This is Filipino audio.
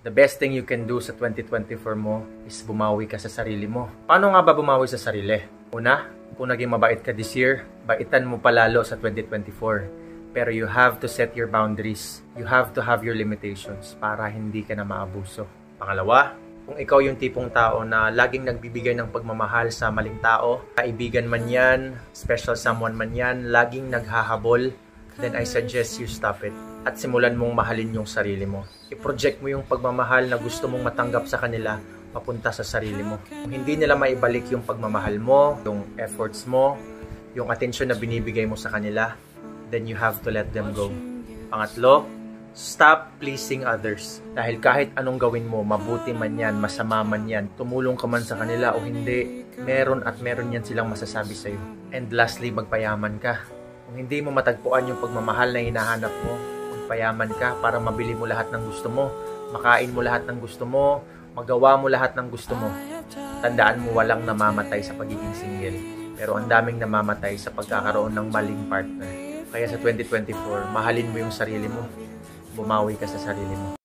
The best thing you can do sa 2024 mo is bumawi ka sa sarili mo. Paano nga ba bumawi sa sarili? Una, kung naging mabait ka this year, baitan mo palalo sa 2024. Pero you have to set your boundaries. You have to have your limitations para hindi ka na maabuso. Pangalawa, kung ikaw yung tipong tao na laging nagbibigay ng pagmamahal sa maling tao, kaibigan man yan, special someone man yan, laging naghahabol, then I suggest you stop it. At simulan mong mahalin yung sarili mo. I-project mo yung pagmamahal na gusto mong matanggap sa kanila papunta sa sarili mo. Kung hindi nila maibalik yung pagmamahal mo, yung efforts mo, yung attention na binibigay mo sa kanila, then you have to let them go. Pangatlo, stop pleasing others. Dahil kahit anong gawin mo, mabuti man yan, masama man yan, tumulong ka man sa kanila o hindi, meron yan silang masasabi sa'yo. And lastly, magpayaman ka. Kung hindi mo matagpuan yung pagmamahal na hinahanap mo, magpayaman ka para mabili mo lahat ng gusto mo, makain mo lahat ng gusto mo, magawa mo lahat ng gusto mo. Tandaan mo, walang namamatay sa pagiging single. Pero ang daming namamatay sa pagkakaroon ng maling partner. Kaya sa 2024, mahalin mo yung sarili mo. Bumawi ka sa sarili mo.